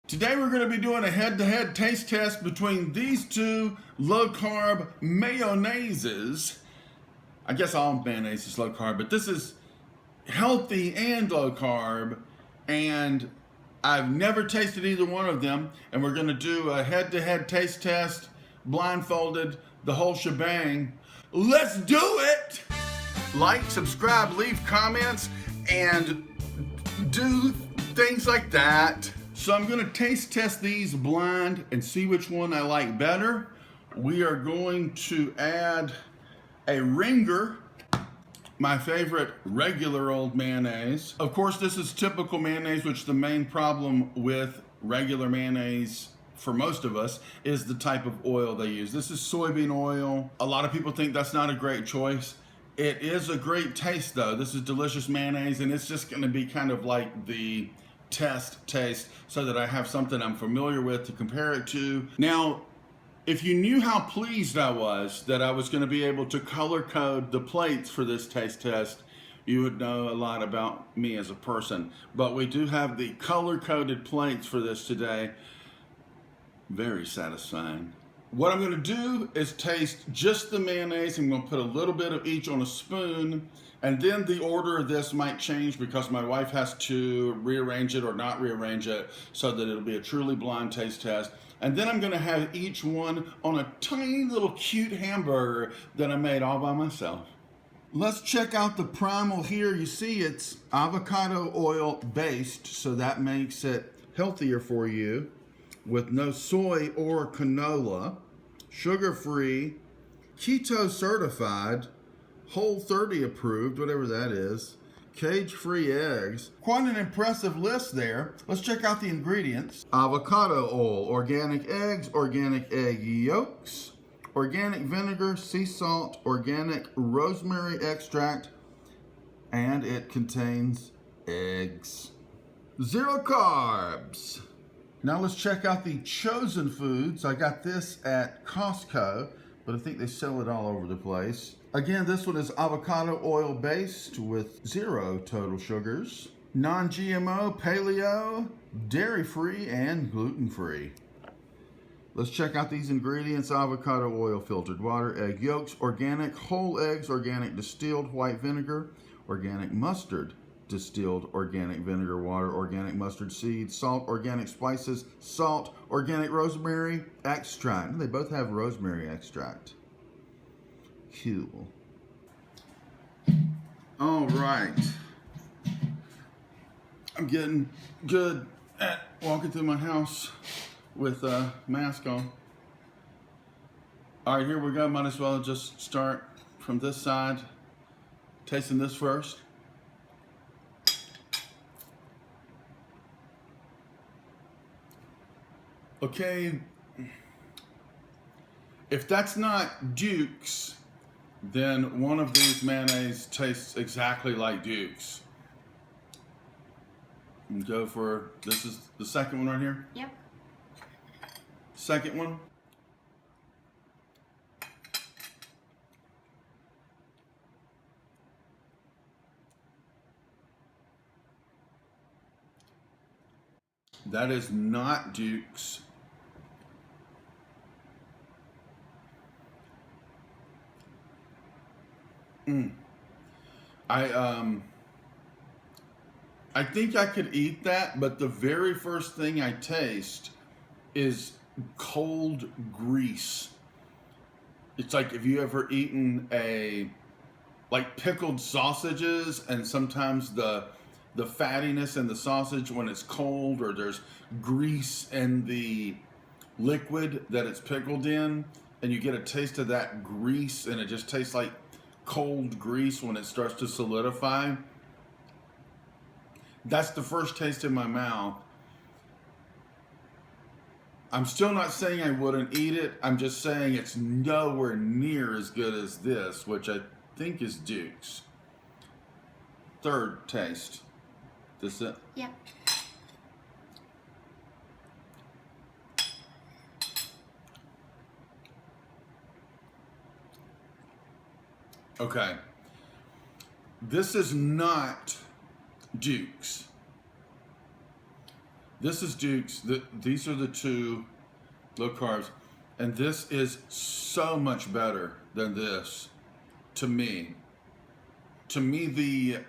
Today we're going to be doing a head-to-head taste test between these two low-carb mayonnaises. I guess all mayonnaise is low-carb, but this is healthy and low-carb, and I've never tasted either one of them, and we're going to do a head-to-head taste test, blindfolded, the whole shebang. Let's do it! Like, subscribe, leave comments, and do things like that. So I'm going to taste test these blind and see which one I like better. We are going to add a ringer, my favorite regular old mayonnaise. Of course, this is typical mayonnaise, which the main problem with regular mayonnaise for most of us is the type of oil they use. This is soybean oil. A lot of people think that's not a great choice. It is a great taste though. This is delicious mayonnaise, and it's just going to be kind of like the test taste so that I have something I'm familiar with to compare it to. Now, if you knew how pleased I was that I was going to be able to color code the plates for this taste test, you would know a lot about me as a person. But we do have the color coded plates for this today. Very satisfying. What I'm going to do is taste just the mayonnaise. I'm going to put a little bit of each on a spoon, and then the order of this might change because my wife has to rearrange it or not rearrange it so that it'll be a truly blind taste test. And then I'm going to have each one on a tiny little cute hamburger that I made all by myself. Let's check out the Primal here. You see it's avocado oil based, so that makes it healthier for you, with no soy or canola, sugar-free, keto certified, Whole30 approved, whatever that is, cage-free eggs. Quite an impressive list there. Let's check out the ingredients. Avocado oil, organic eggs, organic egg yolks, organic vinegar, sea salt, organic rosemary extract, and it contains eggs. 0 carbs. Now let's check out the Chosen Foods. I got this at Costco, but I think they sell it all over the place. Again, this one is avocado oil based with 0 total sugars, non-GMO, paleo, dairy-free, and gluten-free. Let's check out these ingredients. Avocado oil, filtered water, egg yolks, organic whole eggs, organic distilled white vinegar, organic mustard, distilled organic vinegar, water, organic mustard seeds, salt, organic spices, salt, organic rosemary extract. They both have rosemary extract. Cool. All right. I'm getting good at walking through my house with a mask on. All right, here we go. Might as well just start from this side. Tasting this first. Okay, if that's not Duke's, then one of these mayonnaise tastes exactly like Duke's. And go for, this is the second one right here? Yep. Second one. That is not Duke's. I think I could eat that, but the very first thing I taste is cold grease. It's like if you ever eaten like pickled sausages, and sometimes the fattiness in the sausage when it's cold, or there's grease in the liquid that it's pickled in, and you get a taste of that grease, and it just tastes like cold grease when it starts to solidify. That's the first taste in my mouth. I'm still not saying I wouldn't eat it. I'm just saying it's nowhere near as good as this, which I think is Duke's. Third taste. This it? Yep. Okay. This is not Duke's. This is Duke's. These are the two low carbs. And this is so much better than this to me. To me, the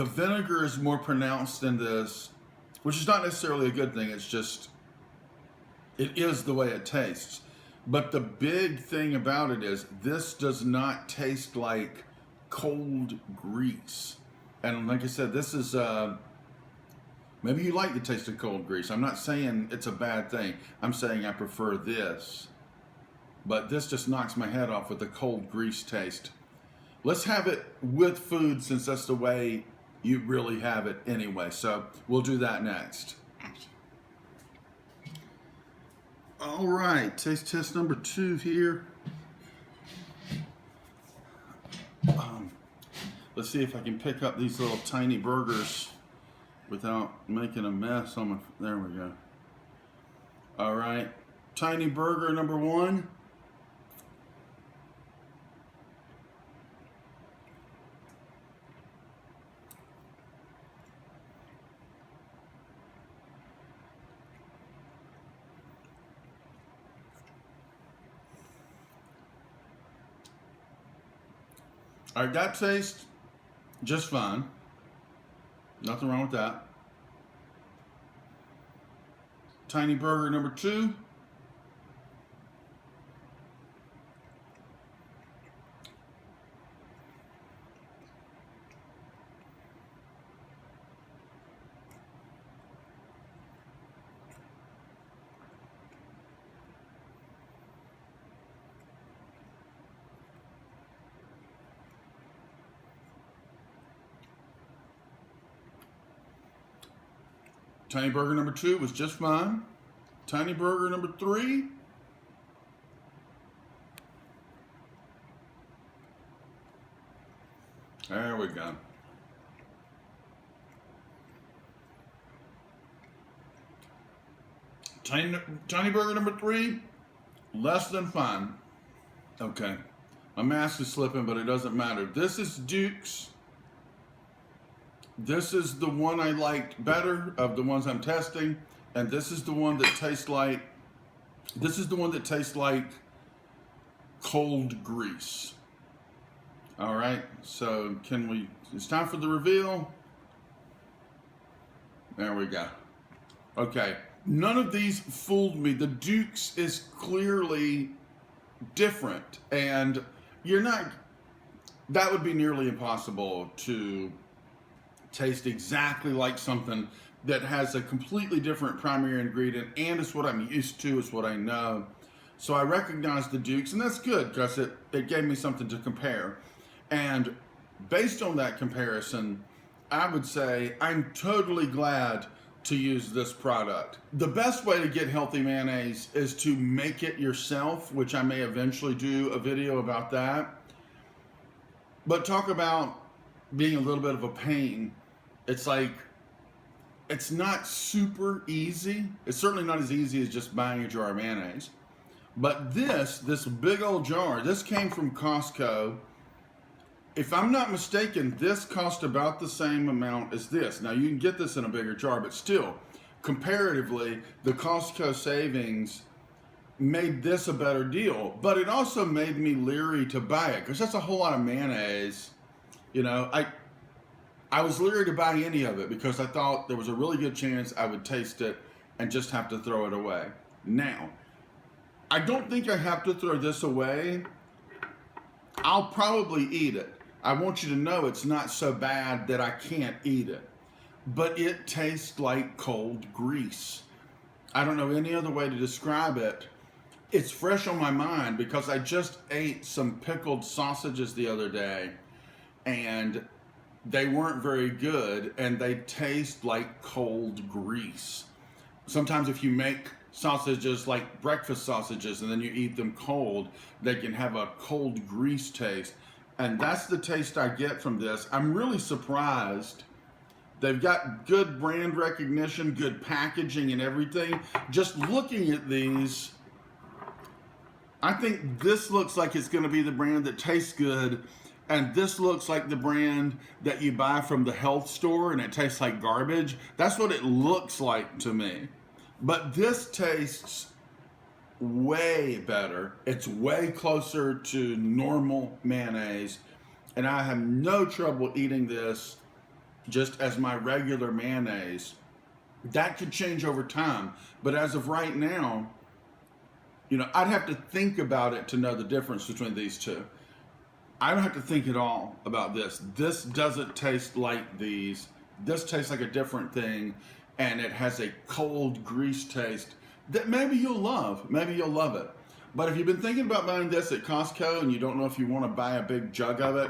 vinegar is more pronounced in this, which is not necessarily a good thing. It's just, it is the way it tastes. But the big thing about it is this does not taste like cold grease. And like I said, this is, maybe you like the taste of cold grease. I'm not saying it's a bad thing. I'm saying I prefer this. But this just knocks my head off with the cold grease taste. Let's have it with food since that's the way you really have it anyway. So we'll do that next. All right, taste test number 2 here. Let's see if I can pick up these little tiny burgers without making a mess on my, there we go. All right, tiny burger number 1. All right, that tastes just fine. Nothing wrong with that. Tiny burger number 2. Tiny burger number 2 was just fine. Tiny burger number 3. There we go. Tiny burger number 3, less than fine. Okay, my mask is slipping, but it doesn't matter. This is Duke's. This is the one I liked better of the ones I'm testing, and this is the one that tastes like, cold grease. All right, so it's time for the reveal. There we go. Okay, none of these fooled me. The Duke's is clearly different, and that would be nearly impossible to taste exactly like something that has a completely different primary ingredient, and it's what I'm used to, it's what I know. So I recognize the Duke's, and that's good because it gave me something to compare. And based on that comparison, I would say I'm totally glad to use this product. The best way to get healthy mayonnaise is to make it yourself, which I may eventually do a video about that. But talk about being a little bit of a pain. It's like, it's not super easy. It's certainly not as easy as just buying a jar of mayonnaise. But this big old jar, this came from Costco. If I'm not mistaken, this cost about the same amount as this. Now you can get this in a bigger jar, but still, comparatively, the Costco savings made this a better deal. But it also made me leery to buy it because that's a whole lot of mayonnaise. You know, I was leery to buy any of it because I thought there was a really good chance I would taste it and just have to throw it away. Now, I don't think I have to throw this away. I'll probably eat it. I want you to know it's not so bad that I can't eat it. But it tastes like cold grease. I don't know any other way to describe it. It's fresh on my mind because I just ate some pickled sausages the other day, and they weren't very good, and they taste like cold grease. Sometimes if you make sausages like breakfast sausages and then you eat them cold, they can have a cold grease taste. And that's the taste I get from this. I'm really surprised. They've got good brand recognition, good packaging and everything. Just looking at these, I think this looks like it's going to be the brand that tastes good. and this looks like the brand that you buy from the health store and it tastes like garbage. That's what it looks like to me. But this tastes way better. It's way closer to normal mayonnaise, and I have no trouble eating this just as my regular mayonnaise. That could change over time, but as of right now, I'd have to think about it to know the difference between these two. I don't have to think at all about this. This doesn't taste like these. This tastes like a different thing, and it has a cold grease taste that maybe you'll love. Maybe you'll love it. But if you've been thinking about buying this at Costco and you don't know if you want to buy a big jug of it,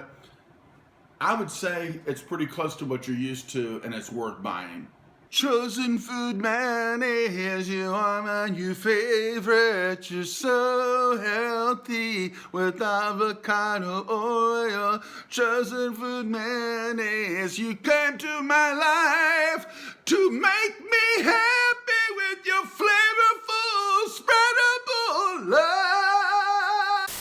I would say it's pretty close to what you're used to, and it's worth buying. Chosen food mayonnaise, you are my new favorite. You're so healthy with avocado oil. Chosen food mayonnaise, you came to my life to make me happy with your flavorful, spreadable love.